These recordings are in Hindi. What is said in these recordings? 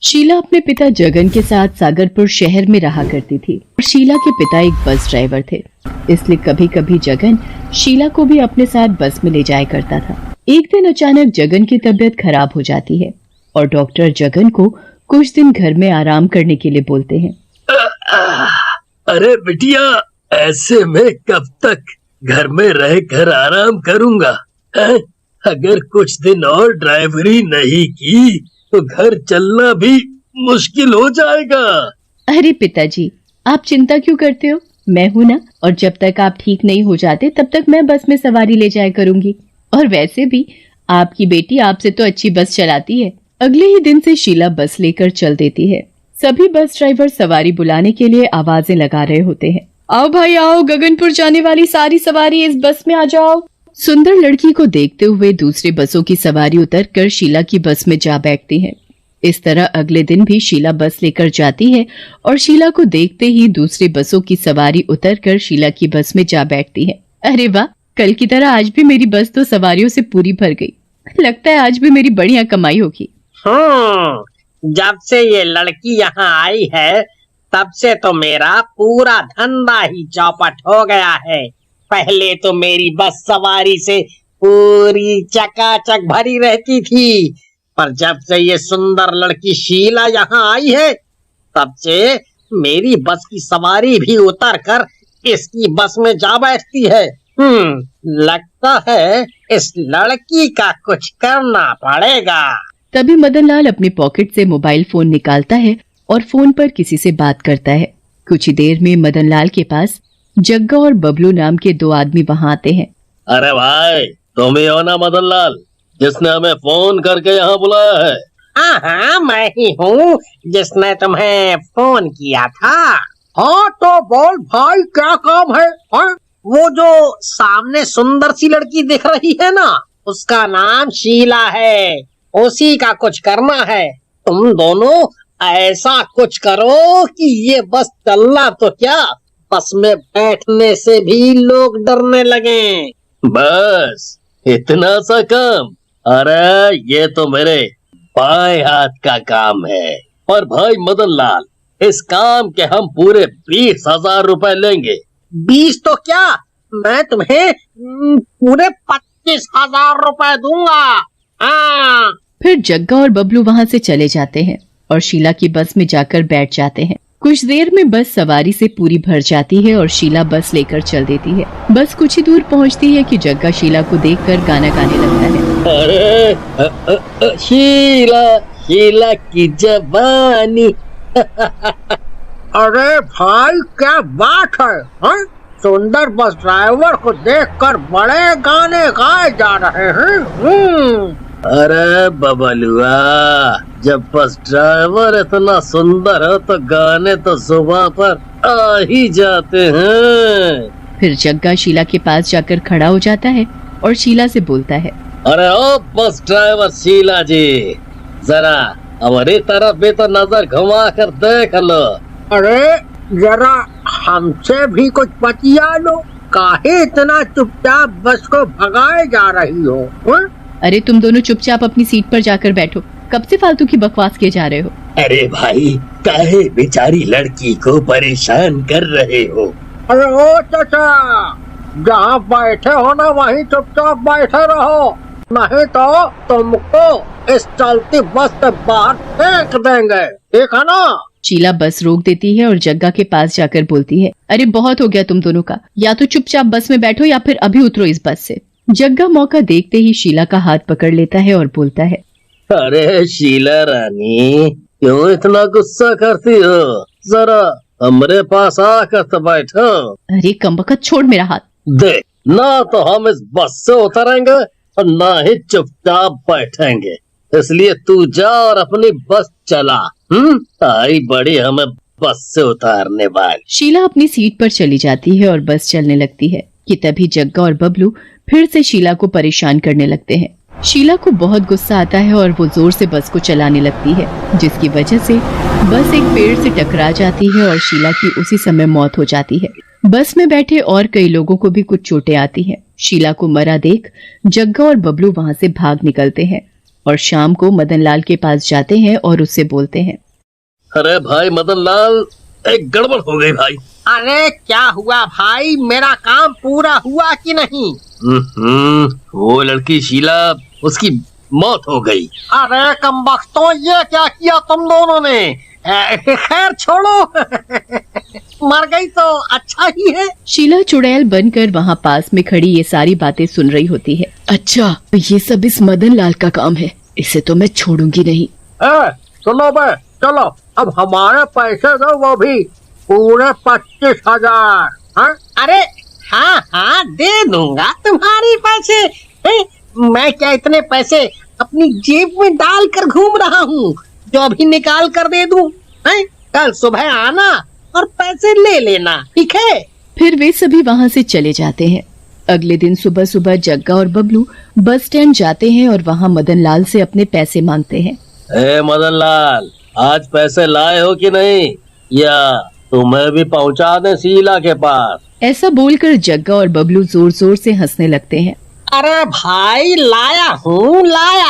शीला अपने पिता जगन के साथ सागरपुर शहर में रहा करती थी और शीला के पिता एक बस ड्राइवर थे, इसलिए कभी कभी जगन शीला को भी अपने साथ बस में ले जाया करता था। एक दिन अचानक जगन की तबीयत खराब हो जाती है और डॉक्टर जगन को कुछ दिन घर में आराम करने के लिए बोलते हैं। अरे बिटिया, ऐसे में कब तक घर में रहकर आराम करूंगा? अगर कुछ दिन और ड्राइवरी नहीं की तो घर चलना भी मुश्किल हो जाएगा। अरे पिताजी, आप चिंता क्यों करते हो? मैं हूं ना, और जब तक आप ठीक नहीं हो जाते तब तक मैं बस में सवारी ले जाया करूंगी। और वैसे भी आपकी बेटी आपसे तो अच्छी बस चलाती है। अगले ही दिन से शीला बस लेकर चल देती है। सभी बस ड्राइवर सवारी बुलाने के लिए आवाजें लगा रहे होते हैं। आओ भाई आओ, गगनपुर जाने वाली सारी सवारी इस बस में आ जाओ। सुंदर लड़की को देखते हुए दूसरी बसों की सवारी उतरकर शीला की बस में जा बैठती है। इस तरह अगले दिन भी शीला बस लेकर जाती है और शीला को देखते ही दूसरी बसों की सवारी उतरकर शीला की बस में जा बैठती है। अरे वाह, कल की तरह आज भी मेरी बस तो सवारियों से पूरी भर गई। लगता है आज भी मेरी बढ़िया कमाई होगी। जब से ये लड़की यहाँ आई है तब से तो मेरा पूरा धंधा ही चौपट हो गया है। पहले तो मेरी बस सवारी से पूरी चकाचक भरी रहती थी, पर जब से ये सुंदर लड़की शीला यहाँ आई है तब से मेरी बस की सवारी भी उतर कर इसकी बस में जा बैठती है। लगता है इस लड़की का कुछ करना पड़ेगा। तभी मदनलाल अपनी पॉकेट से मोबाइल फोन निकालता है और फोन पर किसी से बात करता है। कुछ ही देर में मदनलाल के पास जग्गा और बबलू नाम के दो आदमी वहाँ आते हैं। अरे भाई, तुम ही हो ना मदनलाल, जिसने हमें फोन करके यहाँ बुलाया है? हाँ, मैं ही हूँ जिसने तुम्हें फोन किया था। हाँ तो बोल भाई, क्या काम है? हाँ? वो जो सामने सुंदर सी लड़की दिख रही है ना, उसका नाम शीला है, उसी का कुछ करना है। तुम दोनों ऐसा कुछ करो कि ये बस चलना तो क्या, बस में बैठने से भी लोग डरने लगे। बस इतना सा काम? अरे ये तो मेरे बाएं हाथ का काम है। और भाई मदनलाल, इस काम के हम पूरे 20,000 रुपए लेंगे। 20 तो क्या, मैं तुम्हें पूरे 25,000 रुपए दूंगा। हाँ। फिर जग्गा और बबलू वहाँ से चले जाते हैं और शीला की बस में जाकर बैठ जाते हैं। कुछ देर में बस सवारी से पूरी भर जाती है और शीला बस लेकर चल देती है। बस कुछ ही दूर पहुँचती है कि जग्गा शीला को देखकर गाना गाने लगता है। अरे शीला, शीला की जवानी। अरे भाई, क्या बात है? हाँ? सुंदर बस ड्राइवर को देखकर बड़े गाने गाए जा रहे हैं। अरे बबलुआ, जब बस ड्राइवर इतना सुंदर हो तो गाने तो जुबान पर आ ही जाते हैं। फिर जग्गा शीला के पास जाकर खड़ा हो जाता है और शीला से बोलता है। अरे ओ बस ड्राइवर शीला जी, जरा हमारी तरफ भी तो नजर घुमा कर देख लो। अरे जरा हमसे भी कुछ बतिया लो, काहे इतना चुपचाप बस को भगाए जा रही हो? अरे तुम दोनों चुपचाप अपनी सीट पर जाकर बैठो, कब से फालतू की बकवास किए जा रहे हो? अरे भाई, काहे बेचारी लड़की को परेशान कर रहे हो? अरे ओ चाचा, जहाँ बैठे हो ना वहीं चुपचाप बैठे रहो, नहीं तो तुमको इस चलती बस से बाहर फेंक देंगे, ठीक है ना? शीला बस रोक देती है और जग्गा के पास जाकर बोलती है। अरे बहुत हो गया तुम दोनों का, या तो चुपचाप बस में बैठो या फिर अभी उतरो इस बस से। जग्गा मौका देखते ही शीला का हाथ पकड़ लेता है और बोलता है। अरे शीला रानी, क्यों इतना गुस्सा करती हो? जरा हमारे पास आकर तो बैठो। अरे कमबख्त, छोड़ मेरा हाथ। देख, ना तो हम इस बस से उतरेंगे और ना ही चुपचाप बैठेंगे, इसलिए तू जा और अपनी बस चला। आई बड़ी हमें बस से उतारने वाली। शीला अपनी सीट पर चली जाती है और बस चलने लगती है कि तभी जग्गा और बबलू फिर से शीला को परेशान करने लगते हैं। शीला को बहुत गुस्सा आता है और वो जोर से बस को चलाने लगती है, जिसकी वजह से बस एक पेड़ से टकरा जाती है और शीला की उसी समय मौत हो जाती है। बस में बैठे और कई लोगों को भी कुछ चोटें आती हैं। शीला को मरा देख जग्गा और बबलू वहाँ से भाग निकलते हैं और शाम को मदन लाल के पास जाते हैं और उससे बोलते हैं, अरे भाई मदन लाल, एक गड़बड़ हो गई भाई। अरे क्या हुआ भाई, मेरा काम पूरा हुआ कि नहीं? वो लड़की शीला, उसकी मौत हो गई। अरे कमबख्तों, ये क्या किया तुम दोनों ने? खैर छोड़ो, मर गई तो अच्छा ही है। शीला चुड़ैल बनकर वहाँ पास में खड़ी ये सारी बातें सुन रही होती है। अच्छा, तो ये सब इस मदन लाल का काम है, इसे तो मैं छोड़ूंगी नहीं। सुनो बे, चलो अब हमारे पैसे दो, वो भी पूरे 25,000। हाँ? अरे हाँ हाँ, दे दूंगा तुम्हारे पैसे। मैं क्या इतने पैसे अपनी जेब में डाल कर घूम रहा हूँ जो अभी निकाल कर दे दूं? कल सुबह आना और पैसे ले लेना, ठीक है? फिर वे सभी वहाँ से चले जाते हैं। अगले दिन सुबह सुबह जग्गा और बबलू बस स्टैंड जाते हैं और वहाँ मदन लाल से अपने पैसे मांगते हैं। मदन लाल, आज पैसे लाए हो कि नहीं, या तुम्हें भी पहुँचा दे शीला के पास? ऐसा बोलकर जग्गा और बबलू जोर जोर से हंसने लगते हैं। अरे भाई, लाया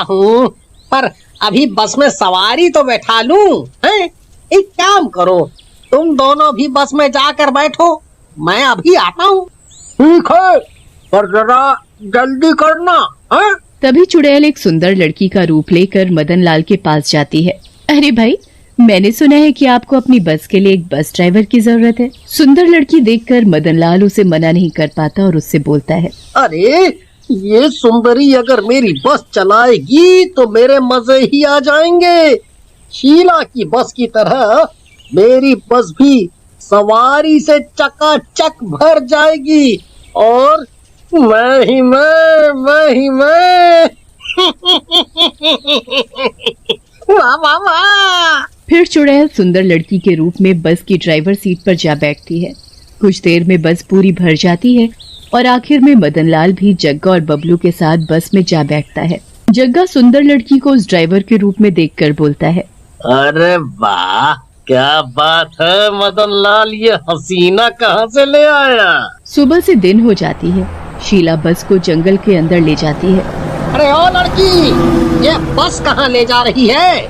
हूँ, पर अभी बस में सवारी तो बैठा लूं। एक काम करो, तुम दोनों भी बस में जाकर बैठो, मैं अभी आता हूँ। ठीक है, पर जरा जल्दी करना। तभी चुड़ैल एक सुंदर लड़की का रूप लेकर मदन लाल के पास जाती है। अरे भाई, मैंने सुना है कि आपको अपनी बस के लिए एक बस ड्राइवर की जरूरत है। सुंदर लड़की देखकर मदन लाल उसे मना नहीं कर पाता और उससे बोलता है, अरे ये सुंदरी अगर मेरी बस चलाएगी तो मेरे मजे ही आ जाएंगे। शीला की बस की तरह मेरी बस भी सवारी से चकाचक भर जाएगी, और मैं ही मैं। वाह वाह वाह। फिर चुड़ैल सुंदर लड़की के रूप में बस की ड्राइवर सीट पर जा बैठती है। कुछ देर में बस पूरी भर जाती है और आखिर में मदन लाल भी जग्गा और बबलू के साथ बस में जा बैठता है। जग्गा सुंदर लड़की को उस ड्राइवर के रूप में देखकर बोलता है, अरे वाह, क्या बात है मदन लाल, ये हसीना कहाँ से ले आया? सुबह से दिन हो जाती है। शीला बस को जंगल के अंदर ले जाती है। अरे ओ लड़की, ये बस कहाँ ले जा रही है?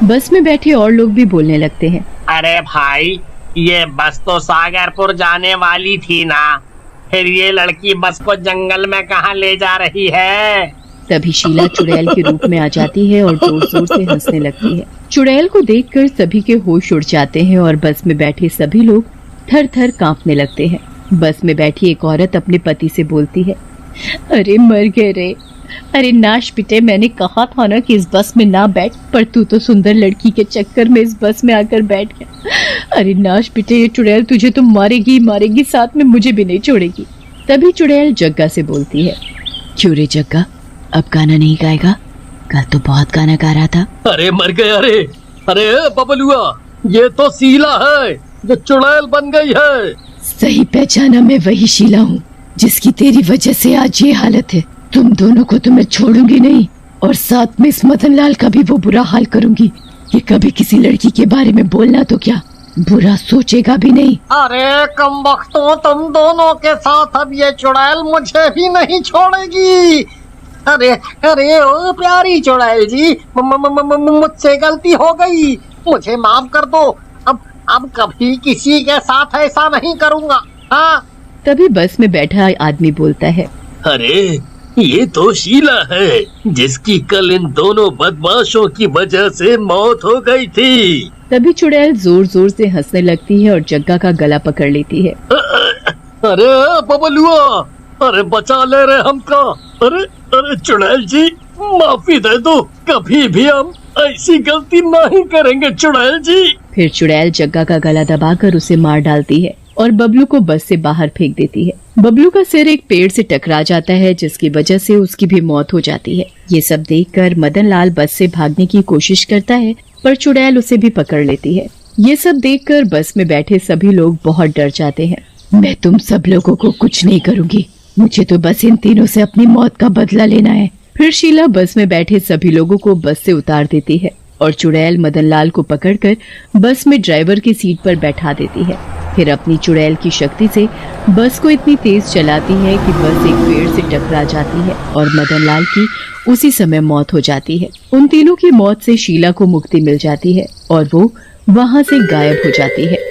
बस में बैठे और लोग भी बोलने लगते हैं। अरे भाई, ये बस तो सागरपुर जाने वाली थी ना, फिर ये लड़की बस को जंगल में कहाँ ले जा रही है? तभी शीला चुड़ैल के रूप में आ जाती है और जोर जोर से हंसने लगती है। चुड़ैल को देखकर सभी के होश उड़ जाते हैं और बस में बैठे सभी लोग थर थर कांपने लगते हैं। बस में बैठी एक औरत अपने पति से बोलती है, अरे मर गए रे, अरे नाश पिटे, मैंने कहा था ना कि इस बस में ना बैठ, पर तू तो सुंदर लड़की के चक्कर में इस बस में आकर बैठ गया। अरे नाश पिटे, ये चुड़ैल तुझे तो मारेगी, साथ में मुझे भी नहीं छोड़ेगी। तभी चुड़ैल जग्गा से बोलती है, क्यों रे जग्गा, अब गाना नहीं गाएगा? कल तो बहुत गाना गा रहा था। अरे मर गया रे। अरे बबलुआ, ये तो शीला है जो चुड़ैल बन गई है। सही पहचाना, मैं वही शीला हूँ जिसकी तेरी वजह से आज ये हालत है। तुम दोनों को तो मैं छोड़ूंगी नहीं, और साथ में इस मदन लाल का भी वो बुरा हाल करूंगी कि कभी किसी लड़की के बारे में बोलना तो क्या, बुरा सोचेगा भी नहीं। अरे कमबख्तों, तुम दोनों के साथ अब ये चुड़ैल मुझे भी नहीं छोड़ेगी। अरे अरे ओ प्यारी चुड़ैल जी, मुझसे गलती हो गई, मुझे माफ कर दो। अब कभी किसी के साथ ऐसा नहीं करूँगा। हाँ। तभी बस में बैठा आदमी बोलता है, अरे ये तो शीला है जिसकी कल इन दोनों बदमाशों की वजह से मौत हो गई थी। तभी चुड़ैल जोर जोर से हंसने लगती है और जग्गा का गला पकड़ लेती है। अरे बबलुआ, अरे बचा ले रहे हमको। अरे अरे चुड़ैल जी, माफी दे दो, कभी भी हम ऐसी गलती नहीं करेंगे चुड़ैल जी। फिर चुड़ैल जग्गा का गला दबाकर उसे मार डालती है और बबलू को बस से बाहर फेंक देती है। बबलू का सिर एक पेड़ से टकरा जाता है जिसकी वजह से उसकी भी मौत हो जाती है। ये सब देखकर मदन लाल बस से भागने की कोशिश करता है, पर चुड़ैल उसे भी पकड़ लेती है। ये सब देखकर बस में बैठे सभी लोग बहुत डर जाते हैं। मैं तुम सब लोगों को कुछ नहीं करूंगी, मुझे तो बस इन तीनों से अपनी मौत का बदला लेना है। फिर शीला बस में बैठे सभी लोगों को बस से उतार देती है और चुड़ैल मदन लाल को पकड़कर बस में ड्राइवर की सीट पर बैठा देती है। फिर अपनी चुड़ैल की शक्ति से बस को इतनी तेज चलाती है कि बस एक पेड़ से टकरा जाती है और मदन लाल की उसी समय मौत हो जाती है। उन तीनों की मौत से शीला को मुक्ति मिल जाती है और वो वहां से गायब हो जाती है।